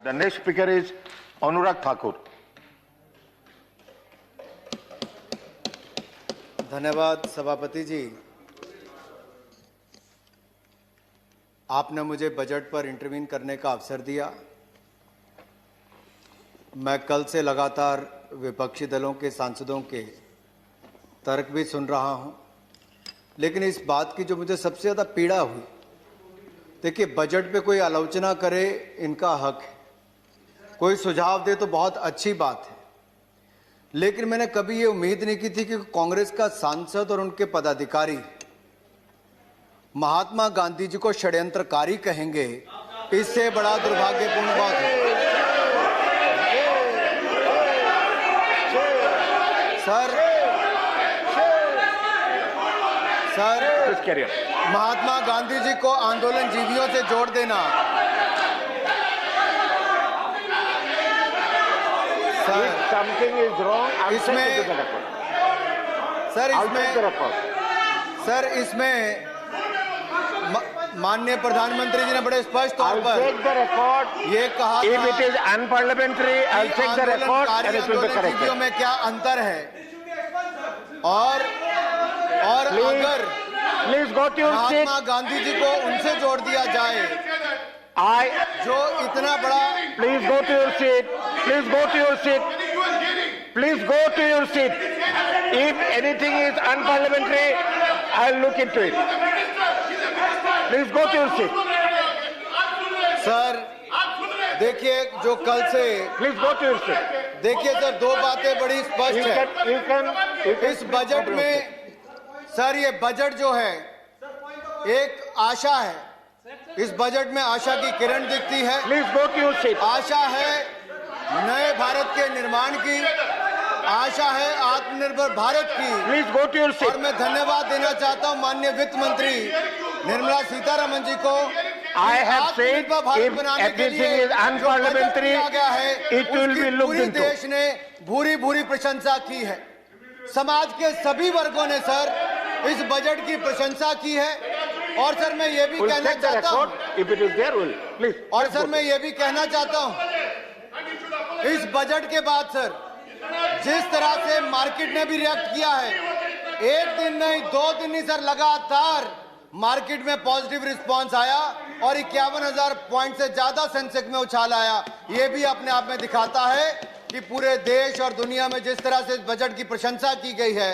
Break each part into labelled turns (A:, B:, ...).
A: The next speaker is Anurag Thakur.
B: धन्यवाद सभापति जी। आपने मुझे बजट पर इंटरवीन करने का अवसर दिया। मैं कल से लगातार विपक्षी दलों के सांसदों के तर्क भी सुन रहा हूं, लेकिन इस बात की जो मुझे सबसे ज़्यादा पीड़ा हुई, देखिए बजट पे कोई आलोचना करे इनका हक है, कोई सुझाव दे तो बहुत अच्छी बात है, लेकिन मैंने कभी ये उम्मीद नहीं की थी कि कांग्रेस का सांसद और उनके पदाधिकारी महात्मा गांधी जी को षड्यंत्रकारी कहेंगे। इससे बड़ा दुर्भाग्यपूर्ण बात है। सर, महात्मा गांधी जी को आंदोलन जीवियों से जोड़ देना,
A: Something is wrong.
B: इसमें माननीय प्रधानमंत्री जी ने बड़े स्पष्ट तौर पर ये कहा था,
A: if it is unparliamentary, I'll check the record and it will be corrected.
B: में क्या अंतर है, और अगर
A: Please go to your seat.
B: Mahatma Gandhi ji को उनसे जोड़ दिया जाए, जो इतना बड़ा,
A: Please go to your seat. Please go to your seat. Please go to your seat. If anything is unparliamentary, I'll look into it. Please go to your seat.
B: Sir देखिए, जो कल से,
A: Please go to your seat.
B: देखिए sir, दो बातें बड़ी स्पष्ट है
A: You can
B: इस बजट में। सर ये बजट जो है एक आशा है, इस बजट में आशा की किरण दिखती है।
A: Please go to your seat.
B: आशा है नए भारत के निर्माण की, आशा है आत्मनिर्भर भारत की।
A: Please go to your seat.
B: और मैं धन्यवाद देना चाहता हूं माननीय वित्त मंत्री निर्मला सीतारमण जी को।
A: I have said if everything is unparliamentary, it will be looked into.
B: देश ने भूरी भूरी प्रशंसा की है, समाज के सभी वर्गों ने सर इस बजट की प्रशंसा की है। और सर मैं ये भी कहना चाहता हूं, और सर मैं ये भी कहना चाहता हूं, इस बजट के बाद सर जिस तरह से मार्केट ने भी रिएक्ट किया है, एक दिन नहीं 2 दिन नहीं सर, लगातार मार्केट में पॉजिटिव रिस्पांस आया और 51,000 पॉइंट से ज्यादा सेंसेक्स में उछाल आया। ये भी अपने आप में दिखाता है कि पूरे देश और दुनिया में जिस तरह से इस बजट की प्रशंसा की गई है,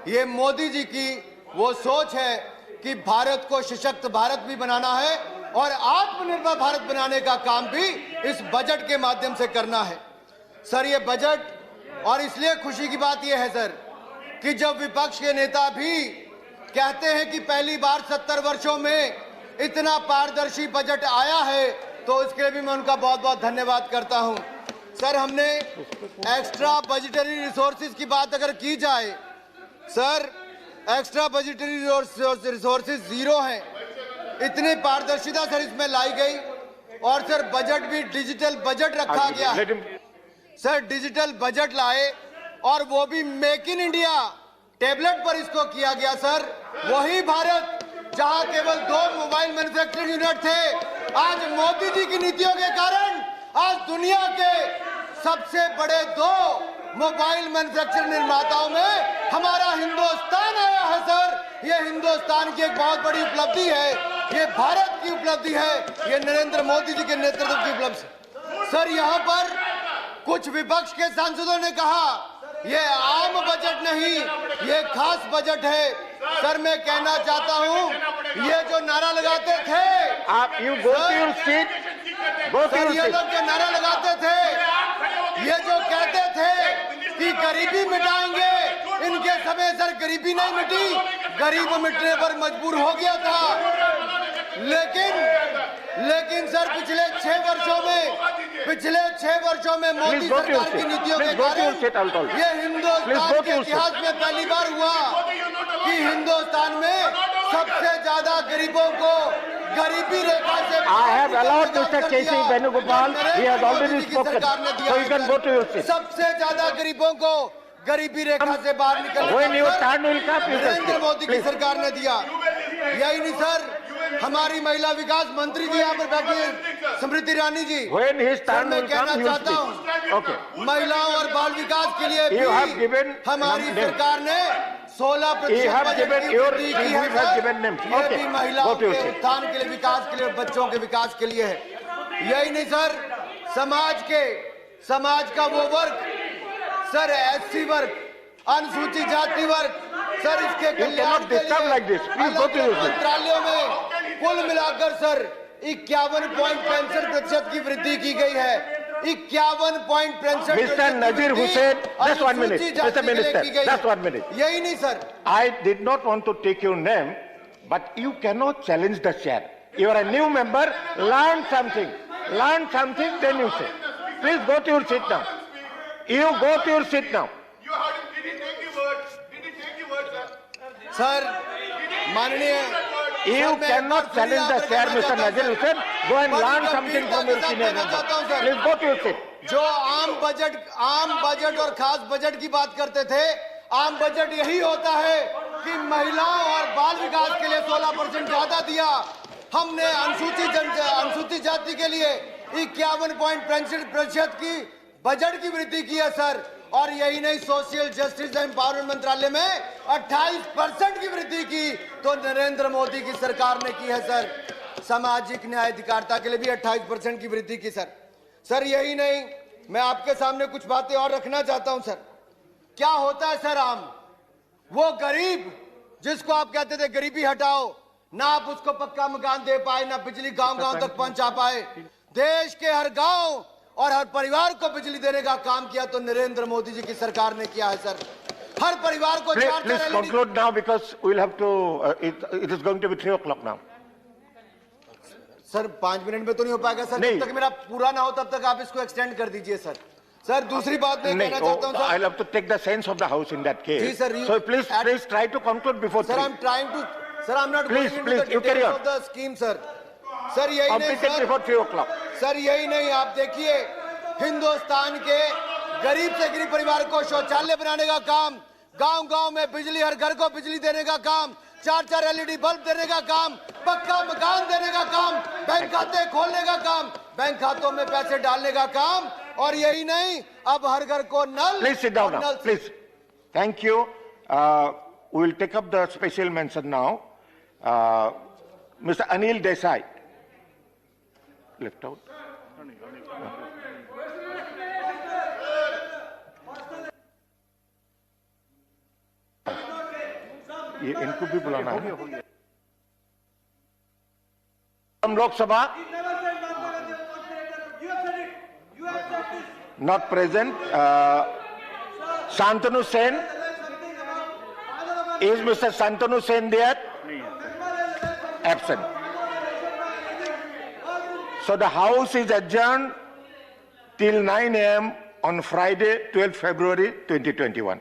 B: ये मोदी जी की वो सोच है कि भारत को सशक्त भारत भी बनाना है और आत्मनिर्भर भारत बनाने का काम भी इस बजट के माध्यम से करना है। सर ये बजट, और इसलिए खुशी की बात यह है सर कि जब विपक्ष के नेता भी कहते हैं कि पहली बार 70 वर्षों में इतना पारदर्शी बजट आया है, तो इसके लिए भी मैं उनका बहुत बहुत धन्यवाद करता हूं। सर हमने एक्स्ट्रा बजटरी रिसोर्सेज की बात अगर की जाए, सर एक्स्ट्रा बजटरी रिसोर्सेज 0 हैं, इतनी पारदर्शिता सर इसमें लाई गई। और सर बजट भी डिजिटल बजट रखा गया है। सर डिजिटल बजट लाए और वो भी मेक इन इंडिया टेबलेट पर इसको किया गया। सर वही भारत जहां केवल 2 मोबाइल मैन्युफैक्चरिंग यूनिट थे, आज मोदी जी की नीतियों के कारण आज दुनिया के सबसे बड़े 2 मोबाइल मैन्युफैक्चरिंग निर्माताओं में हमारा हिंदुस्तान आया है। सर ये हिंदुस्तान की एक बहुत बड़ी उपलब्धि है, ये भारत की उपलब्धि है, ये नरेंद्र मोदी जी के नेतृत्व की उपलब्धि। सर यहाँ पर कुछ विपक्ष के सांसदों ने कहा ये आम बजट नहीं, ये खास बजट है। सर मैं कहना चाहता हूँ, ये जो नारा लगाते थे
A: आप, you go to your seat.
B: Sir ये लोग जो नारा लगाते थे, ये जो कहते थे कि गरीबी मिटाएंगे, इनके समय सर गरीबी नहीं मिटी, गरीब मिटने पर मजबूर हो गया था। लेकिन सर पिछले 6 वर्षों में मोदी सरकार की नीतियों के कारण ये हिंदुस्तान के इतिहास में पहली बार हुआ कि हिंदुस्तान में सबसे ज्यादा गरीबों को गरीबी रेखा से
A: I have allowed Mr. K.C. Venugopal. He has already spoken. So you can go to your seat.
B: सबसे ज्यादा गरीबों को गरीबी रेखा से बाहर निकलने
A: When your turn will come, you can
B: Narendra Modi की सरकार ने दिया। यही नहीं सर, हमारी महिला विकास मंत्री जी यहाँ पर बैठी है, Smriti Irani ji.
A: When his
B: sir,
A: turn
B: मैं
A: will
B: कहना
A: come, he will
B: चाहता हूँ,
A: speak. Okay.
B: महिलाओं और बाल विकास के लिए
A: You have
B: भी
A: given
B: हमारी
A: names.
B: सरकार ने 16%
A: You have
B: बजट
A: given
B: की
A: your
B: वृद्धि की है
A: you have
B: sir.
A: given names.
B: ये
A: Okay.
B: भी महिलाओं
A: Go to your
B: के
A: seat.
B: उत्थान के लिए, विकास के लिए, बच्चों के विकास के लिए है। यही नहीं सर, समाज का वो वर्ग सर, एससी वर्ग, अनुसूचित जाति वर्ग सर, इसके कल्याण
A: cannot
B: के
A: disturb
B: लिए
A: like this. Please go to your seat.
B: मंत्रालयों में कुल मिलाकर सर 51.65% की वृद्धि की गई है। 51.65%।
A: Mr. Nazir Hussain, just 1 minute. Mr. Minister, just 1 minute.
B: यही नहीं sir,
A: I did not want to take your name, but you cannot challenge the chair. You are a new member. Learn something. Learn something, then you say. Please go to your seat now. You go to your seat now.
C: You heard him. Did he take the words? Did he take the words, sir?
B: Sir माननीय
A: You
B: sir, मैं
A: cannot
B: एक बार
A: challenge the
B: फिर
A: chair,
B: यहाँ पर
A: Mr.
B: कहना
A: Nazir
B: चाहता
A: Hussain.
B: हूं,
A: Go and
B: बड़ी
A: learn something from your
B: गंभीरता के साथ
A: senior
B: कहना
A: member.
B: चाहता हूं, sir.
A: Please go to your seat.
B: जो आम बजट और खास बजट की बात करते थे, आम बजट यही होता है कि महिलाओं और बाल विकास के लिए 16% ज्यादा दिया। हमने अनुसूचित जाति के लिए 51.65% की बजट की वृद्धि की है सर। और यही नहीं, सोशल जस्टिस एम्पावरमेंट मंत्रालय में 28% की वृद्धि की तो नरेंद्र मोदी की सरकार ने की है सर। सामाजिक न्याय अधिकारिता के लिए भी 28% की वृद्धि की सर। सर यही नहीं, मैं आपके सामने कुछ बातें और रखना चाहता हूं सर। क्या होता है सर, वो गरीब जिसको आप कहते थे गरीबी हटाओ, ना आप उसको पक्का मकान दे पाए, ना बिजली गांव-गांव तक पहुंचा पाए। देश के हर गांव और हर परिवार को बिजली देने का काम किया तो नरेंद्र मोदी जी की सरकार ने किया है सर। हर परिवार को
A: Please conclude now because we'll have to. It is going to be 3 o'clock now.
B: Sir 5 minute में तो नहीं हो पाएगा सर, जब तक मेरा पूरा ना हो तब तक आप इसको एक्सटेंड कर दीजिए सर। सर दूसरी बात मैं कहना चाहता हूं sir,
A: I'll have to take the sense of the house in that case.
B: जी sir,
A: So please try to conclude before 3.
B: Sir I'm trying to, sir I'm not
A: Please,
B: going into
A: please,
B: the
A: you carry
B: details
A: on.
B: of the scheme sir। Sir यही नहीं
A: Complete it
B: sir,
A: before 3 o'clock.
B: Sir यही नहीं, आप देखिए हिंदुस्तान के गरीब से गरीब परिवार को शौचालय बनाने का काम, गांव-गांव में बिजली, हर घर को बिजली देने का काम, 4-4 LED बल्ब देने का काम, पक्का मकान देने का काम, बैंक खाते खोलने का काम, बैंक खातों में पैसे डालने का काम, और यही नहीं, अब हर घर को नल।
A: Please sit down now, please. Thank you. We will take up the special mention now. Mr. Anil Desai. Left out. ये इनको भी बुलाना है। हम Lok Sabha not present. Shantanu Sen. Is Mr. Shantanu Sen there? Absent. So the House is adjourned till 9 a.m. on Friday, 12th February 2021.